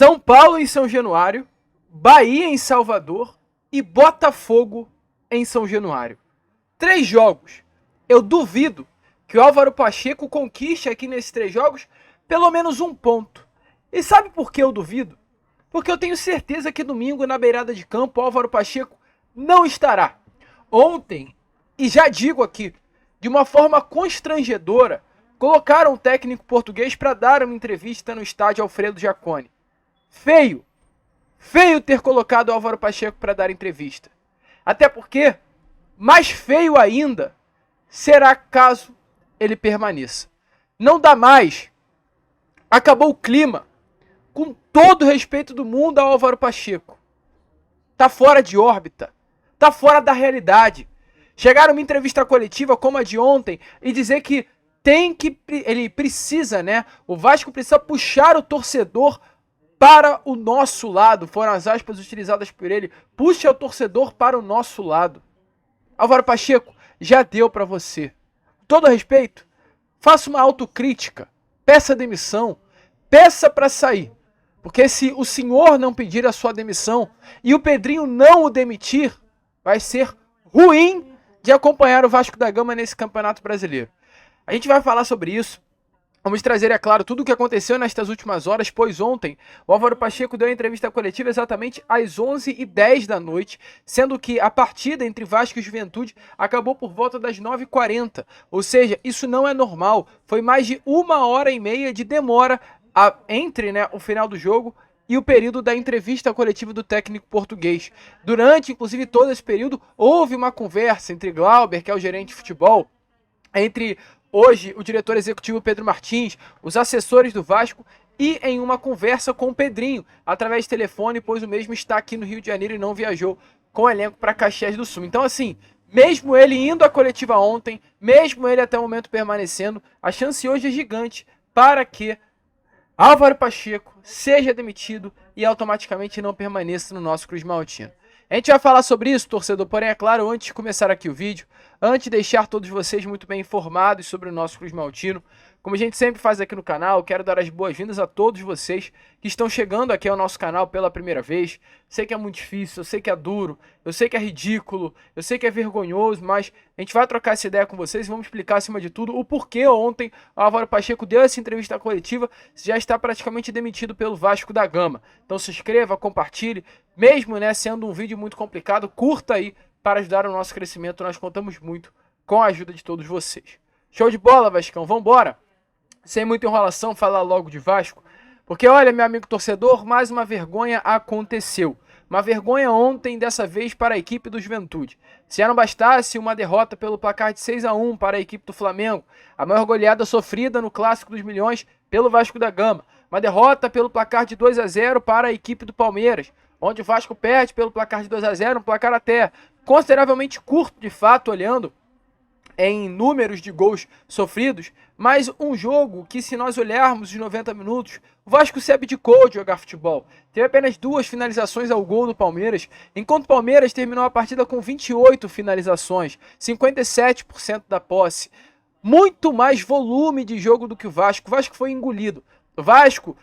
São Paulo em São Januário, Bahia em Salvador e Botafogo em São Januário. 3 jogos. Eu duvido que o Álvaro Pacheco conquiste aqui nesses 3 jogos pelo menos 1 ponto. E sabe por que eu duvido? Porque eu tenho certeza que domingo, na beirada de campo, o Álvaro Pacheco não estará. Ontem, e já digo aqui, de uma forma constrangedora, colocaram um técnico português para dar uma entrevista no estádio Alfredo Jaconi. Feio ter colocado o Álvaro Pacheco para dar entrevista. Até porque, mais feio ainda, será caso ele permaneça. Não dá mais. Acabou o clima. Com todo o respeito do mundo ao Álvaro Pacheco. Tá fora de órbita. Tá fora da realidade. Chegar numa entrevista coletiva como a de ontem e dizer que ele precisa, né? O Vasco precisa puxar o torcedor para o nosso lado. Foram as aspas utilizadas por ele. Puxe o torcedor para o nosso lado. Álvaro Pacheco, já deu para você. Com todo respeito, faça uma autocrítica. Peça demissão. Peça para sair. Porque se o senhor não pedir a sua demissão e o Pedrinho não o demitir, vai ser ruim de acompanhar o Vasco da Gama nesse Campeonato Brasileiro. A gente vai falar sobre isso. Vamos trazer, é claro, tudo o que aconteceu nestas últimas horas, pois ontem o Álvaro Pacheco deu a entrevista coletiva exatamente às 11h10 da noite, sendo que a partida entre Vasco e Juventude acabou por volta das 9h40. Ou seja, isso não é normal. Foi mais de 1h30 de demora entre o final do jogo e o período da entrevista coletiva do técnico português. Durante, inclusive, todo esse período, houve uma conversa entre Glauber, que é o gerente de futebol, entre hoje o diretor executivo Pedro Martins, os assessores do Vasco e em uma conversa com o Pedrinho, através de telefone, pois o mesmo está aqui no Rio de Janeiro e não viajou com o elenco para Caxias do Sul. Então, assim, mesmo ele indo à coletiva ontem, mesmo ele até o momento permanecendo, a chance hoje é gigante para que Álvaro Pacheco seja demitido e automaticamente não permaneça no nosso Cruz Maltino. A gente vai falar sobre isso, torcedor, porém, é claro, antes de começar aqui o vídeo, antes de deixar todos vocês muito bem informados sobre o nosso Cruz Maltino, como a gente sempre faz aqui no canal, quero dar as boas-vindas a todos vocês que estão chegando aqui ao nosso canal pela primeira vez. Sei que é muito difícil, eu sei que é duro, eu sei que é ridículo, eu sei que é vergonhoso, mas a gente vai trocar essa ideia com vocês e vamos explicar, acima de tudo, o porquê ontem o Álvaro Pacheco deu essa entrevista coletiva, já está praticamente demitido pelo Vasco da Gama. Então se inscreva, compartilhe, mesmo sendo um vídeo muito complicado, curta aí para ajudar o nosso crescimento, nós contamos muito com a ajuda de todos vocês. Show de bola, Vascão, vambora! Sem muita enrolação, falar logo de Vasco, porque olha, meu amigo torcedor, mais uma vergonha aconteceu. Uma vergonha ontem, dessa vez para a equipe do Juventude. Se já não bastasse uma derrota pelo placar de 6-1 para a equipe do Flamengo, a maior goleada sofrida no Clássico dos Milhões pelo Vasco da Gama, uma derrota pelo placar de 2-0 para a equipe do Palmeiras, onde o Vasco perde pelo placar de 2-0, um placar até consideravelmente curto de fato, olhando em números de gols sofridos, mas um jogo que, se nós olharmos os 90 minutos, o Vasco se abdicou de jogar futebol. Teve apenas 2 finalizações ao gol do Palmeiras, enquanto o Palmeiras terminou a partida com 28 finalizações, 57% da posse. Muito mais volume de jogo do que o Vasco. O Vasco foi engolido. O Vasco,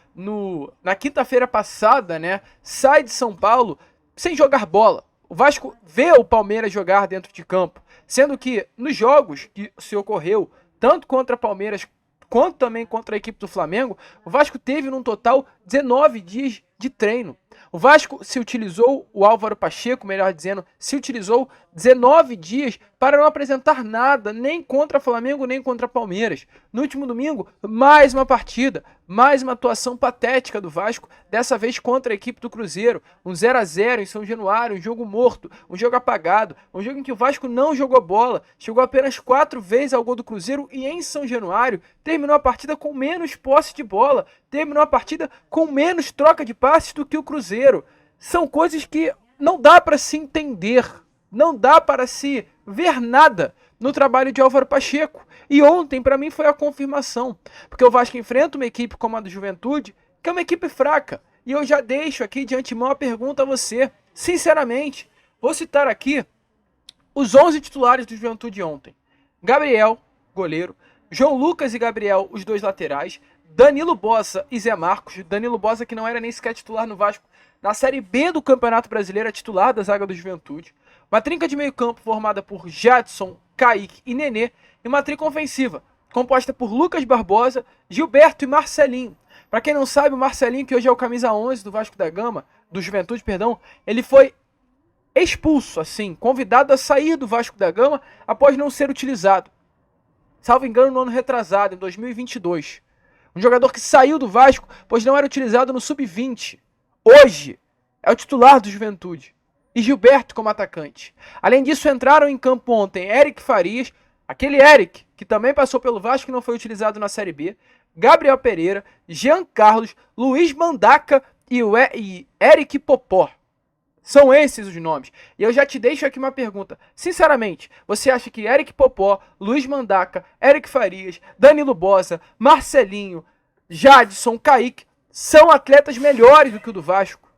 na quinta-feira passada, sai de São Paulo sem jogar bola. O Vasco vê o Palmeiras jogar dentro de campo, sendo que nos jogos que se ocorreu, tanto contra o Palmeiras quanto também contra a equipe do Flamengo, o Vasco teve num total 19 dias de treino. O Vasco se utilizou, o Álvaro Pacheco, melhor dizendo, se utilizou 19 dias para não apresentar nada, nem contra Flamengo, nem contra Palmeiras. No último domingo, mais uma partida, mais uma atuação patética do Vasco, dessa vez contra a equipe do Cruzeiro. Um 0-0 em São Januário, um jogo morto, um jogo apagado, um jogo em que o Vasco não jogou bola, chegou apenas 4 vezes ao gol do Cruzeiro e em São Januário terminou a partida com menos posse de bola, terminou a partida com menos troca de passes do que o Cruzeiro. São coisas que não dá para se entender, não dá para se ver nada no trabalho de Álvaro Pacheco. E ontem, para mim, foi a confirmação. Porque o Vasco enfrenta uma equipe como a do Juventude, que é uma equipe fraca. E eu já deixo aqui de antemão a pergunta a você. Sinceramente, vou citar aqui os 11 titulares do Juventude ontem. Gabriel, goleiro. João Lucas e Gabriel, os 2 laterais. Danilo Bossa e Zé Marcos. Danilo Bossa, que não era nem sequer titular no Vasco, na Série B do Campeonato Brasileiro, é titular da zaga do Juventude. Uma trinca de meio campo formada por Jadson, Kaique e Nenê. E uma trinca ofensiva composta por Lucas Barbosa, Gilberto e Marcelinho. Para quem não sabe, o Marcelinho, que hoje é o camisa 11 do Vasco da Gama, do Juventude, perdão, ele foi expulso, assim, convidado a sair do Vasco da Gama após não ser utilizado. Salvo engano, no ano retrasado, em 2022. Um jogador que saiu do Vasco, pois não era utilizado no Sub-20. Hoje, é o titular do Juventude. E Gilberto como atacante. Além disso, entraram em campo ontem Eric Farias, aquele Eric, que também passou pelo Vasco e não foi utilizado na Série B, Gabriel Pereira, Jean Carlos, Luiz Mandaca e Eric Popó. São esses os nomes. E eu já te deixo aqui uma pergunta. Sinceramente, você acha que Eric Popó, Luiz Mandaca, Eric Farias, Danilo Bossa, Marcelinho, Jadson, Kaique são atletas melhores do que o do Vasco?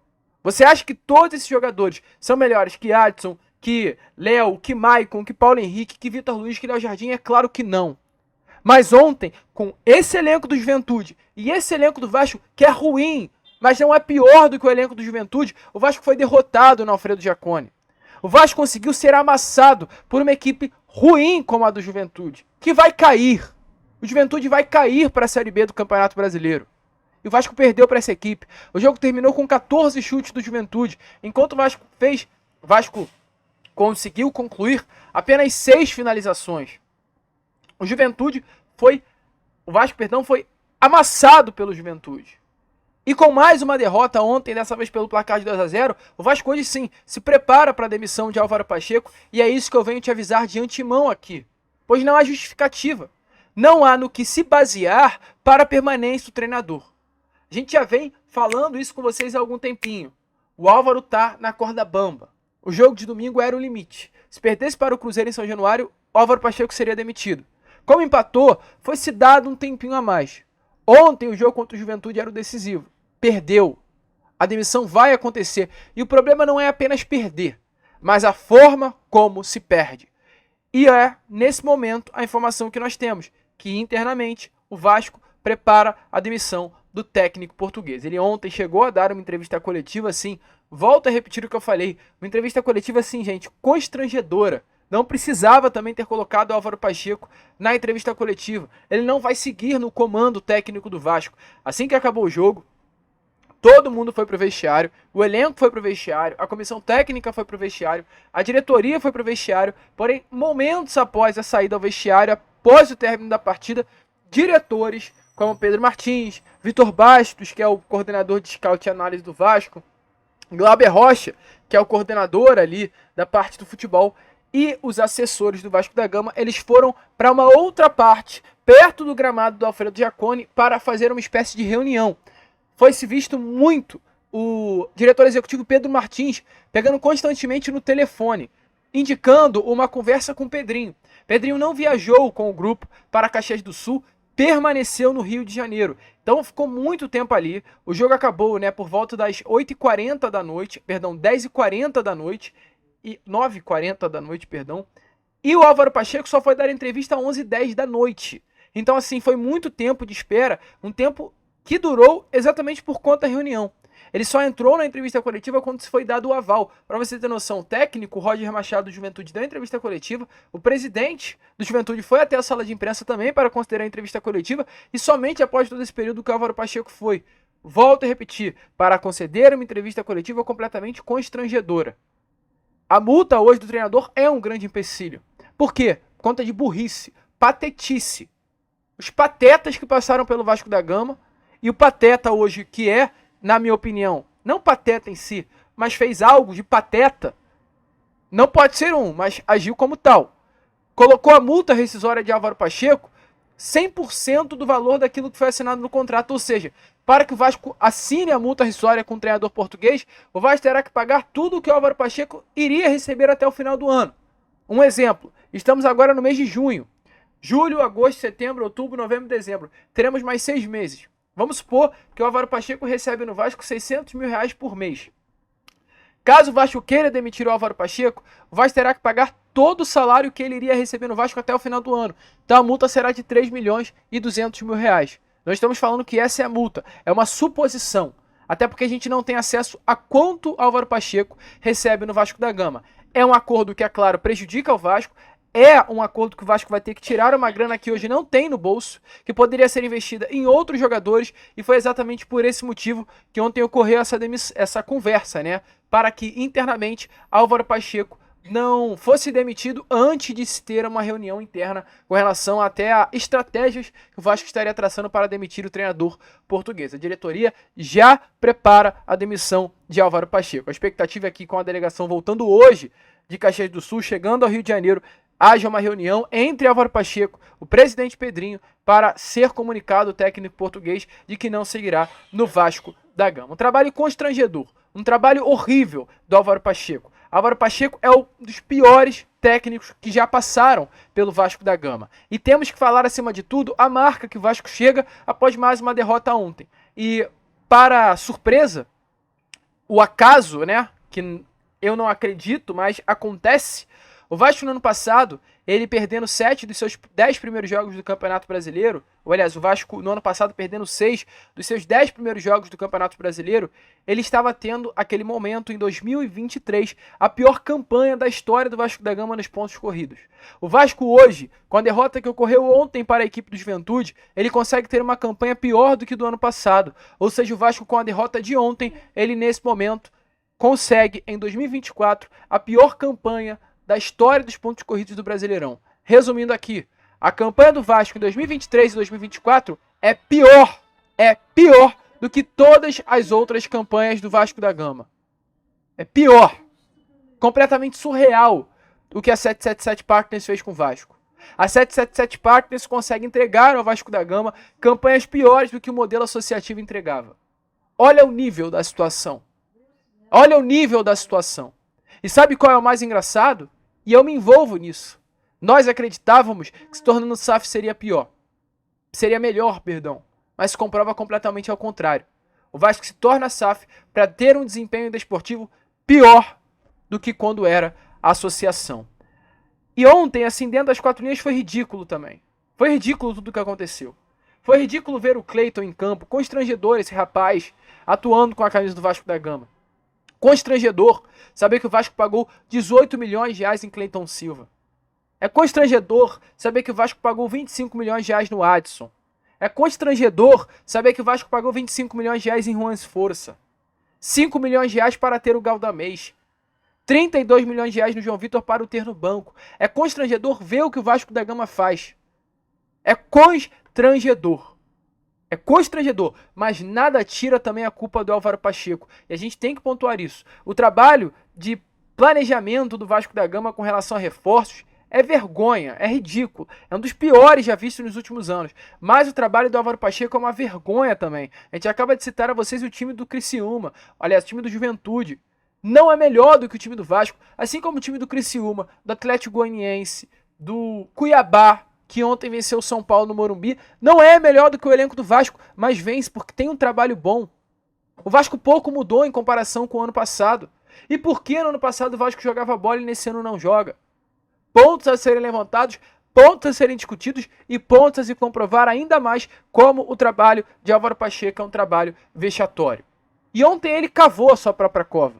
Você acha que todos esses jogadores são melhores que Adson, que Léo, que Maicon, que Paulo Henrique, que Vitor Luiz, que Léo Jardim? É claro que não. Mas ontem, com esse elenco do Juventude e esse elenco do Vasco, que é ruim, mas não é pior do que o elenco do Juventude, o Vasco foi derrotado no Alfredo Jaconi. O Vasco conseguiu ser amassado por uma equipe ruim como a do Juventude, que vai cair. O Juventude vai cair para a Série B do Campeonato Brasileiro. E o Vasco perdeu para essa equipe. O jogo terminou com 14 chutes do Juventude, enquanto o Vasco conseguiu concluir apenas 6 finalizações. O Vasco foi amassado pelo Juventude. E com mais uma derrota ontem, dessa vez pelo placar de 2-0, o Vasco hoje sim se prepara para a demissão de Álvaro Pacheco, e é isso que eu venho te avisar de antemão aqui. Pois não há justificativa. Não há no que se basear para a permanência do treinador. A gente já vem falando isso com vocês há algum tempinho. O Álvaro tá na corda bamba. O jogo de domingo era o limite. Se perdesse para o Cruzeiro em São Januário, Álvaro Pacheco seria demitido. Como empatou, foi se dado um tempinho a mais. Ontem o jogo contra o Juventude era o decisivo. Perdeu. A demissão vai acontecer. E o problema não é apenas perder, mas a forma como se perde. E é, nesse momento, a informação que nós temos, que internamente o Vasco prepara a demissão do técnico português. Ele ontem chegou a dar uma entrevista coletiva, assim, volto a repetir o que eu falei, uma entrevista coletiva, assim, gente, constrangedora. Não precisava também ter colocado o Álvaro Pacheco na entrevista coletiva. Ele não vai seguir no comando técnico do Vasco. Assim que acabou o jogo, todo mundo foi pro vestiário, o elenco foi pro vestiário, a comissão técnica foi pro vestiário, a diretoria foi pro vestiário, porém, momentos após a saída ao vestiário, após o término da partida, diretores como Pedro Martins, Vitor Bastos, que é o coordenador de scout e análise do Vasco, Glauber Rocha, que é o coordenador ali da parte do futebol, e os assessores do Vasco da Gama, eles foram para uma outra parte, perto do gramado do Alfredo Jaconi, para fazer uma espécie de reunião. Foi-se visto muito o diretor executivo Pedro Martins pegando constantemente no telefone, indicando uma conversa com o Pedrinho. Pedrinho não viajou com o grupo para Caxias do Sul, permaneceu no Rio de Janeiro. Então ficou muito tempo ali. O jogo acabou, né, por volta das 8h40 da noite, perdão, 10h40 da noite, e 9h40 da noite, perdão. E o Álvaro Pacheco só foi dar entrevista às 11h10 da noite. Então, assim, foi muito tempo de espera, um tempo que durou exatamente por conta da reunião. Ele só entrou na entrevista coletiva quando se foi dado o aval. Para você ter noção, o técnico Roger Machado do Juventude deu a entrevista coletiva, o presidente do Juventude foi até a sala de imprensa também para considerar a entrevista coletiva, e somente após todo esse período que o Álvaro Pacheco foi, volto a repetir, para conceder uma entrevista coletiva completamente constrangedora. A multa hoje do treinador é um grande empecilho. Por quê? Por conta de burrice, patetice. Os patetas que passaram pelo Vasco da Gama, e o pateta hoje, que é, na minha opinião, não pateta em si, mas fez algo de pateta, não pode ser mas agiu como tal. Colocou a multa rescisória de Álvaro Pacheco 100% do valor daquilo que foi assinado no contrato. Ou seja, para que o Vasco assine a multa rescisória com o treinador português, o Vasco terá que pagar tudo o que o Álvaro Pacheco iria receber até o final do ano. Um exemplo, estamos agora no mês de junho. Julho, agosto, setembro, outubro, novembro, dezembro. Teremos mais 6 meses. Vamos supor que o Álvaro Pacheco recebe no Vasco R$600 mil por mês. Caso o Vasco queira demitir o Álvaro Pacheco, o Vasco terá que pagar todo o salário que ele iria receber no Vasco até o final do ano. Então a multa será de R$3.200.000. Não estamos falando que essa é a multa, é uma suposição. Até porque a gente não tem acesso a quanto Álvaro Pacheco recebe no Vasco da Gama. É um acordo que, é claro, prejudica o Vasco, é um acordo que o Vasco vai ter que tirar uma grana que hoje não tem no bolso, que poderia ser investida em outros jogadores, e foi exatamente por esse motivo que ontem ocorreu essa conversa, né? Para que internamente Álvaro Pacheco não fosse demitido antes de se ter uma reunião interna com relação até a estratégias que o Vasco estaria traçando para demitir o treinador português. A diretoria já prepara a demissão de Álvaro Pacheco. A expectativa é que, com a delegação voltando hoje de Caxias do Sul, chegando ao Rio de Janeiro, haja uma reunião entre Álvaro Pacheco, o presidente Pedrinho, para ser comunicado o técnico português de que não seguirá no Vasco da Gama. Um trabalho constrangedor, um trabalho horrível do Álvaro Pacheco. Álvaro Pacheco é um dos piores técnicos que já passaram pelo Vasco da Gama. E temos que falar, acima de tudo, a marca que o Vasco chega após mais uma derrota ontem. E, para surpresa, o acaso, né, que eu não acredito, mas acontece, o Vasco no ano passado, ele perdendo 7 dos seus 10 primeiros jogos do Campeonato Brasileiro, ou aliás, o Vasco no ano passado perdendo 6 dos seus 10 primeiros jogos do Campeonato Brasileiro, ele estava tendo aquele momento em 2023, a pior campanha da história do Vasco da Gama nos pontos corridos. O Vasco hoje, com a derrota que ocorreu ontem para a equipe do Juventude, ele consegue ter uma campanha pior do que do ano passado. Ou seja, o Vasco com a derrota de ontem, ele nesse momento consegue em 2024 a pior campanha da história dos pontos corridos do Brasileirão. Resumindo aqui, a campanha do Vasco em 2023 e 2024 é pior do que todas as outras campanhas do Vasco da Gama. É pior. Completamente surreal o que a 777 Partners fez com o Vasco. A 777 Partners consegue entregar ao Vasco da Gama campanhas piores do que o modelo associativo entregava. Olha o nível da situação. Olha o nível da situação. E sabe qual é o mais engraçado? E eu me envolvo nisso. Nós acreditávamos que se tornando SAF seria pior. Seria melhor, perdão. Mas se comprova completamente ao contrário. O Vasco se torna SAF para ter um desempenho desportivo pior do que quando era a associação. E ontem, assim, dentro das quatro linhas, foi ridículo também. Foi ridículo tudo o que aconteceu. Foi ridículo ver o Cleiton em campo, constrangedor esse rapaz, atuando com a camisa do Vasco da Gama. Constrangedor saber que o Vasco pagou 18 milhões de reais em Cleiton Silva. É constrangedor saber que o Vasco pagou 25 milhões de reais no Adson. É constrangedor saber que o Vasco pagou 25 milhões de reais em Juan Esforça. 5 milhões de reais para ter o Galdamés. 32 milhões de reais no João Vitor para o ter no banco. É constrangedor ver o que o Vasco da Gama faz. É constrangedor. É constrangedor, mas nada tira também a culpa do Álvaro Pacheco. E a gente tem que pontuar isso. O trabalho de planejamento do Vasco da Gama com relação a reforços é vergonha, é ridículo. É um dos piores já vistos nos últimos anos. Mas o trabalho do Álvaro Pacheco é uma vergonha também. A gente acaba de citar a vocês o time do Criciúma, aliás, o time do Juventude. Não é melhor do que o time do Vasco, assim como o time do Criciúma, do Atlético Goianiense, do Cuiabá, que ontem venceu o São Paulo no Morumbi. Não é melhor do que o elenco do Vasco, mas vence porque tem um trabalho bom. O Vasco pouco mudou em comparação com o ano passado. E por que no ano passado o Vasco jogava bola e nesse ano não joga? Pontos a serem levantados, pontos a serem discutidos e pontos a se comprovar ainda mais como o trabalho de Álvaro Pacheco é um trabalho vexatório. E ontem ele cavou a sua própria cova.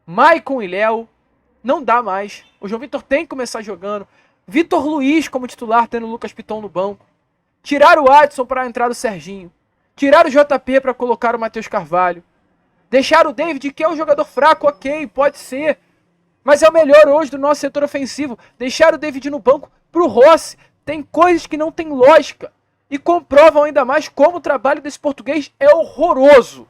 Maicon e Léo, não dá mais. O João Vitor tem que começar jogando. Vitor Luiz como titular, tendo o Lucas Piton no banco. Tirar o Adson para a entrada do Serginho. Tirar o JP para colocar o Matheus Carvalho. Deixar o David, que é um jogador fraco, ok, pode ser. Mas é o melhor hoje do nosso setor ofensivo. Deixar o David no banco pro Rossi. Tem coisas que não tem lógica. E comprovam ainda mais como o trabalho desse português é horroroso.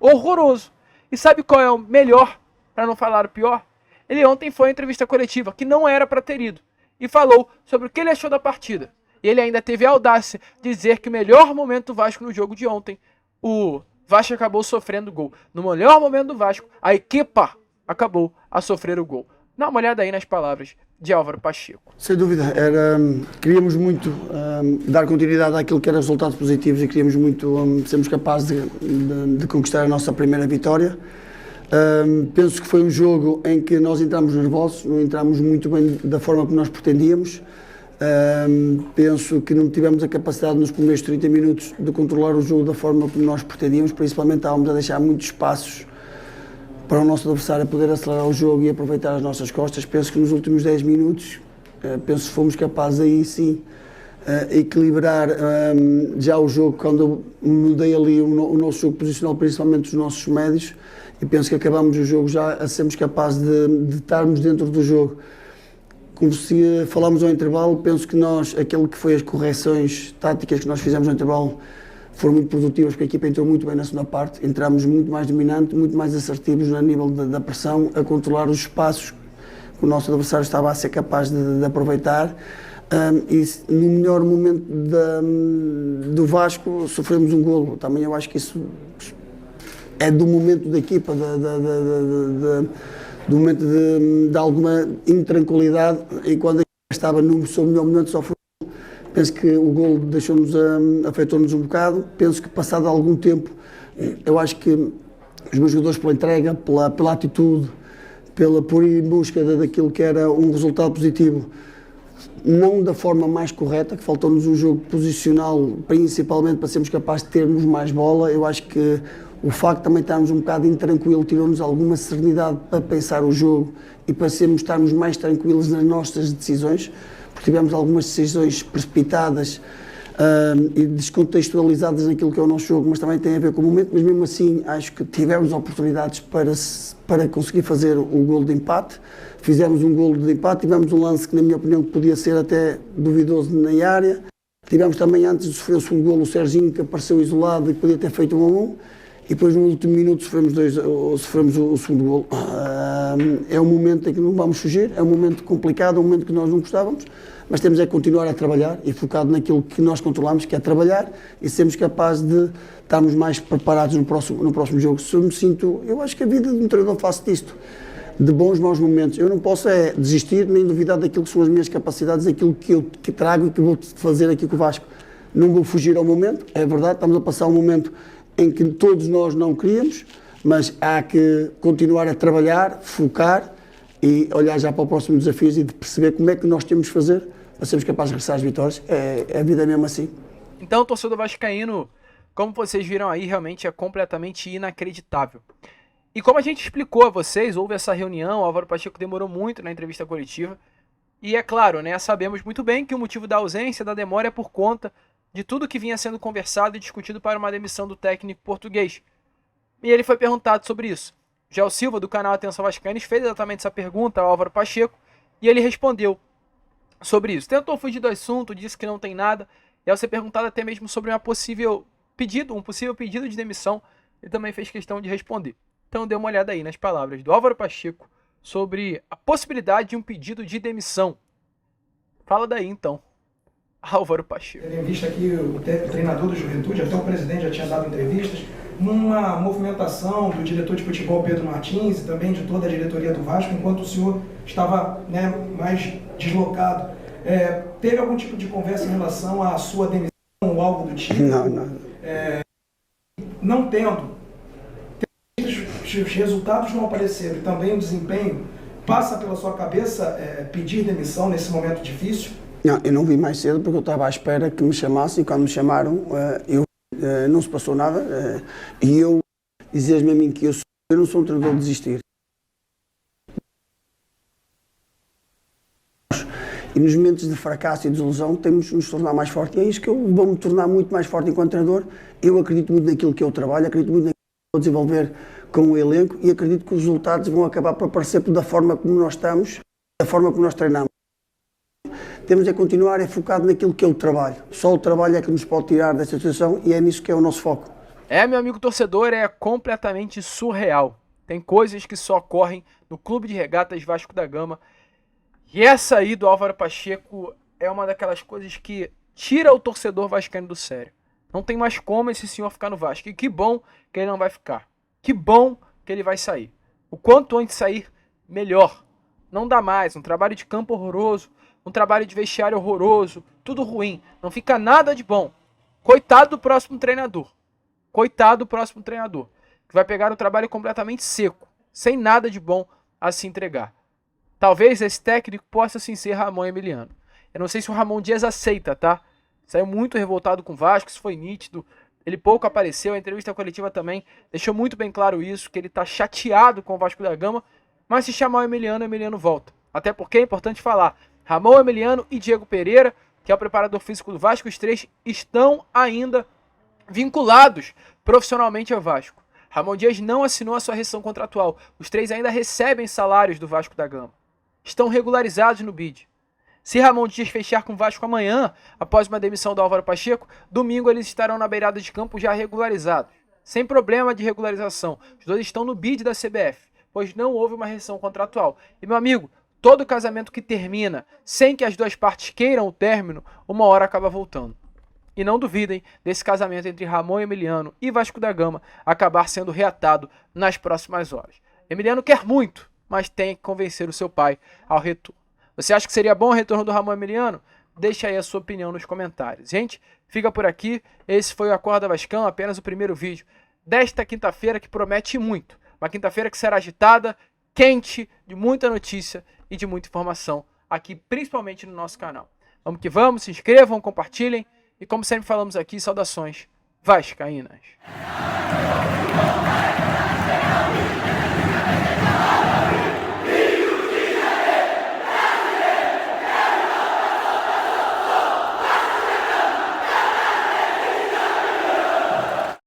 Horroroso. E sabe qual é o melhor, para não falar o pior? Ele ontem foi à entrevista coletiva, que não era para ter ido. E falou sobre o que ele achou da partida. E ele ainda teve a audácia de dizer que o melhor momento do Vasco no jogo de ontem, o Vasco acabou sofrendo gol. No melhor momento do Vasco, a equipa acabou a sofrer o gol. Dá uma olhada aí nas palavras de Álvaro Pacheco. Sem dúvida, queríamos muito dar continuidade àquilo que eram resultados positivos e queríamos muito sermos capazes de conquistar a nossa primeira vitória. Penso que foi um jogo em que nós entramos nervosos, não entramos muito bem da forma como nós pretendíamos. Penso que não tivemos a capacidade nos primeiros 30 minutos de controlar o jogo da forma como nós pretendíamos, principalmente estávamos a deixar muitos espaços para o nosso adversário poder acelerar o jogo e aproveitar as nossas costas. Penso que nos últimos 10 minutos, penso que fomos capazes aí sim equilibrar já o jogo, quando eu mudei ali o nosso jogo posicional, principalmente os nossos médios, e penso que acabamos o jogo já a sermos capazes de estarmos dentro do jogo. Como se falámos ao intervalo, penso que aquilo que foi as correções táticas que nós fizemos no intervalo foram muito produtivas, porque a equipa entrou muito bem na segunda parte, entramos muito mais dominante, muito mais assertivos a nível da pressão, a controlar os espaços que o nosso adversário estava a ser capaz de aproveitar. E no melhor momento do Vasco sofremos um golo. Também eu acho que isso é do momento da equipa, do momento de alguma intranquilidade, e quando a equipa estava no seu melhor momento sofreu. Penso que o golo afetou-nos um bocado. Penso que passado algum tempo, eu acho que os meus jogadores, pela entrega, pela atitude, por ir em busca daquilo que era um resultado positivo, não da forma mais correta, que faltou-nos um jogo posicional, principalmente para sermos capazes de termos mais bola. Eu acho que o facto de também estarmos um bocado intranquilo tirou-nos alguma serenidade para pensar o jogo e para estarmos mais tranquilos nas nossas decisões, porque tivemos algumas decisões precipitadas e descontextualizadas naquilo que é o nosso jogo, mas também tem a ver com o momento. Mas mesmo assim acho que tivemos oportunidades para conseguir fazer o golo de empate. Fizemos um golo de empate, tivemos um lance que, na minha opinião, podia ser até duvidoso na área. Tivemos também, antes de sofrer o segundo golo, o Serginho, que apareceu isolado e podia ter feito 1-1. E depois, no último minuto, sofremos o segundo golo. É um momento em que não vamos fugir, é um momento complicado, é um momento que nós não gostávamos, mas temos é que continuar a trabalhar e focado naquilo que nós controlamos, que é trabalhar, e sermos capazes de estarmos mais preparados no próximo jogo. Se eu me sinto, eu acho que a vida de um treinador faz disto, de bons, maus momentos. Eu não posso desistir nem duvidar daquilo que são as minhas capacidades, daquilo que eu trago e que vou fazer aqui com o Vasco. Não vou fugir ao momento, é verdade, estamos a passar um momento em que todos nós não queríamos, mas há que continuar a trabalhar, focar e olhar já para o próximo desafio e de perceber como é que nós temos de fazer para sermos capazes de regressar às vitórias. A vida é mesmo assim. Então, o torcedor vascaíno, como vocês viram aí, realmente é completamente inacreditável. E como a gente explicou a vocês, houve essa reunião, o Álvaro Pacheco demorou muito na entrevista coletiva. E é claro, né, sabemos muito bem que o motivo da ausência, da demora, é por conta de tudo que vinha sendo conversado e discutido para uma demissão do técnico português. E ele foi perguntado sobre isso. Já o Silva, do canal Atenção Vascaínos, fez exatamente essa pergunta ao Álvaro Pacheco e ele respondeu sobre isso. Tentou fugir do assunto, disse que não tem nada, e ao ser perguntado até mesmo sobre um possível pedido de demissão, ele também fez questão de responder. Então dê uma olhada aí nas palavras do Álvaro Pacheco sobre a possibilidade de um pedido de demissão. Fala daí então, Álvaro Pacheco. Eu tenho visto aqui o treinador do Juventude, até o presidente já tinha dado entrevistas, numa movimentação do diretor de futebol Pedro Martins e também de toda a diretoria do Vasco, enquanto o senhor estava, né, mais deslocado. Teve algum tipo de conversa em relação à sua demissão ou algo do tipo? Não. Não tendo, os resultados não apareceram e também o desempenho, passa pela sua cabeça pedir demissão nesse momento difícil? Não, eu não vi mais cedo porque eu estava à espera que me chamassem, e quando me chamaram, não se passou nada, e eu dizias-me a mim que eu não sou um treinador de desistir. E nos momentos de fracasso e desilusão temos de nos tornar mais fortes, e é isso que eu vou me tornar muito mais forte enquanto treinador. Eu acredito muito naquilo que eu trabalho, acredito muito naquilo que vou desenvolver com o elenco, e acredito que os resultados vão acabar por aparecer da forma como nós estamos, da forma como nós treinamos. Temos de continuar focado naquilo que é o trabalho. Só o trabalho é que nos pode tirar desta situação e é nisso que é o nosso foco. Meu amigo torcedor, é completamente surreal. Tem coisas que só ocorrem no Clube de Regatas Vasco da Gama. E essa aí do Álvaro Pacheco é uma daquelas coisas que tira o torcedor vascaíno do sério. Não tem mais como esse senhor ficar no Vasco. E que bom que ele não vai ficar. Que bom que ele vai sair. O quanto antes sair, melhor. Não dá mais. Um trabalho de campo horroroso. Um trabalho de vestiário horroroso, tudo ruim, não fica nada de bom. Coitado do próximo treinador. Coitado do próximo treinador, que vai pegar um trabalho completamente seco, sem nada de bom a se entregar. Talvez esse técnico possa sim ser Ramon Emiliano. Eu não sei se o Ramon Dias aceita, tá? Saiu muito revoltado com o Vasco, isso foi nítido. Ele pouco apareceu, a entrevista coletiva também deixou muito bem claro isso, que ele tá chateado com o Vasco da Gama, mas se chamar o Emiliano volta. Até porque é importante falar, Ramon, Emiliano e Diego Pereira, que é o preparador físico do Vasco, os três estão ainda vinculados profissionalmente ao Vasco. Ramon Dias não assinou a sua rescisão contratual. Os três ainda recebem salários do Vasco da Gama. Estão regularizados no BID. Se Ramon Dias fechar com o Vasco amanhã, após uma demissão do Álvaro Pacheco, domingo eles estarão na beirada de campo já regularizados. Sem problema de regularização. Os dois estão no BID da CBF, pois não houve uma rescisão contratual. E, meu amigo, todo casamento que termina sem que as duas partes queiram o término, uma hora acaba voltando. E não duvidem desse casamento entre Ramon Emiliano e Vasco da Gama acabar sendo reatado nas próximas horas. Emiliano quer muito, mas tem que convencer o seu pai ao retorno. Você acha que seria bom o retorno do Ramon Emiliano? Deixa aí a sua opinião nos comentários. Gente, fica por aqui. Esse foi o Acorda Vascão, apenas o primeiro vídeo desta quinta-feira que promete muito. Uma quinta-feira que será agitada, quente, de muita notícia e de muita informação aqui, principalmente no nosso canal. Vamos que vamos, se inscrevam, compartilhem e como sempre falamos aqui, saudações vascaínas.